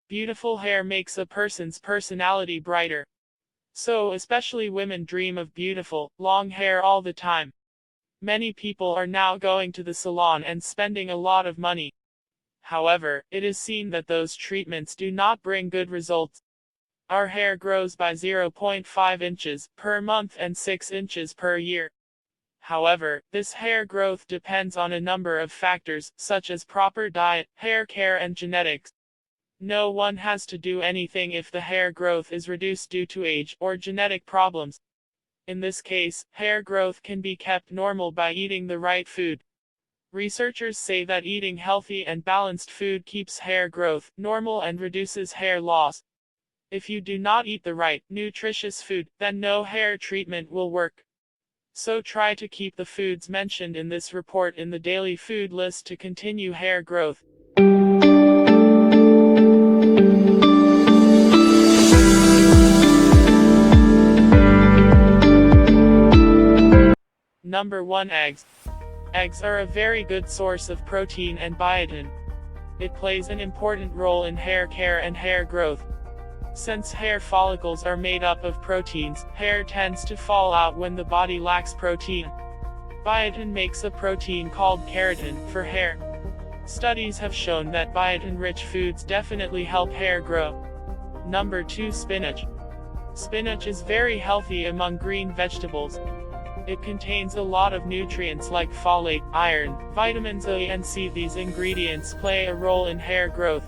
Beautiful hair makes a person's personality brighter. So, especially women dream of beautiful, long hair all the time. Many people are now going to the salon and spending a lot of money. However, it is seen that those treatments do not bring good results. Our hair grows by 0.5 inches per month and 6 inches per year. However, this hair growth depends on a number of factors, such as proper diet, hair care and genetics. No one has to do anything if the hair growth is reduced due to age or genetic problems. In this case, hair growth can be kept normal by eating the right food. Researchers say that eating healthy and balanced food keeps hair growth normal and reduces hair loss. If you do not eat the right, nutritious food, then no hair treatment will work. So try to keep the foods mentioned in this report in the daily food list to continue hair growth. Number 1. Eggs. Eggs are a very good source of protein and biotin. It plays an important role in hair care and hair growth. Since hair follicles are made up of proteins, hair tends to fall out when the body lacks protein. Biotin makes a protein called keratin for hair. Studies have shown that biotin-rich foods definitely help hair grow. Number 2. Spinach. Spinach is very healthy among green vegetables. It contains a lot of nutrients like folate, iron, vitamins A and C. These ingredients play a role in hair growth.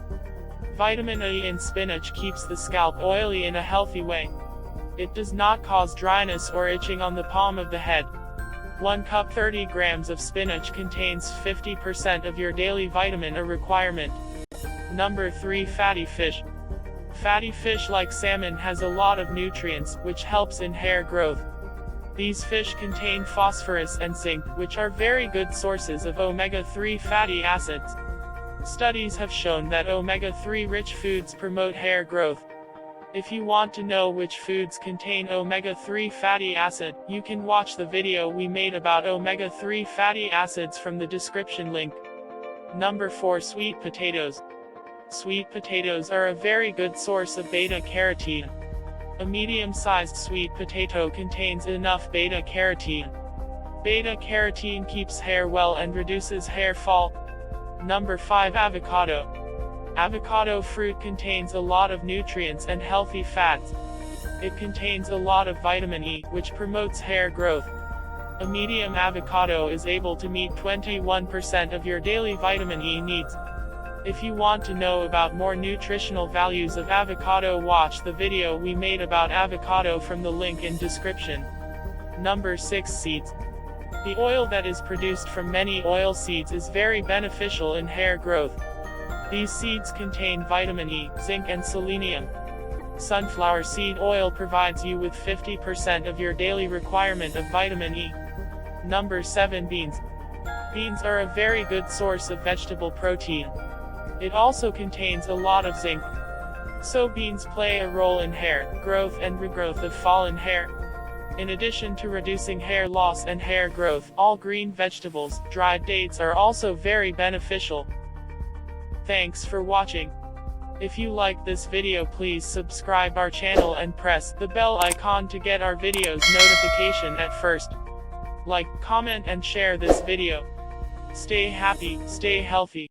Vitamin A in spinach keeps the scalp oily in a healthy way. It does not cause dryness or itching on the palm of the head. 1 cup 30 grams of spinach contains 50% of your daily vitamin A requirement. Number 3. Fatty fish. Fatty fish like salmon has a lot of nutrients, which helps in hair growth. These fish contain phosphorus and zinc, which are very good sources of omega-3 fatty acids. Studies have shown that omega-3 rich foods promote hair growth. If you want to know which foods contain omega-3 fatty acid, you can watch the video we made about omega-3 fatty acids from the description link. Number 4. Sweet potatoes. Sweet potatoes are a very good source of beta-carotene. A medium-sized sweet potato contains enough beta-carotene. Beta-carotene keeps hair well and reduces hair fall. Number 5. Avocado. Avocado fruit contains a lot of nutrients and healthy fats. It contains a lot of vitamin E, which promotes hair growth. A medium avocado is able to meet 21% of your daily vitamin E needs. If you want to know about more nutritional values of avocado, watch the video we made about avocado from the link in description. Number 6. Seeds. The oil that is produced from many oil seeds is very beneficial in hair growth. These seeds contain vitamin E, zinc and selenium. Sunflower seed oil provides you with 50% of your daily requirement of vitamin E. Number 7. Beans. Beans are a very good source of vegetable protein. It also contains a lot of zinc. So beans play a role in hair growth and regrowth of fallen hair. In addition to reducing hair loss and hair growth, all green vegetables, dried dates are also very beneficial. Thanks for watching. If you like this video, please subscribe our channel and press the bell icon to get our videos notification at first. Like, comment and share this video. Stay happy, stay healthy.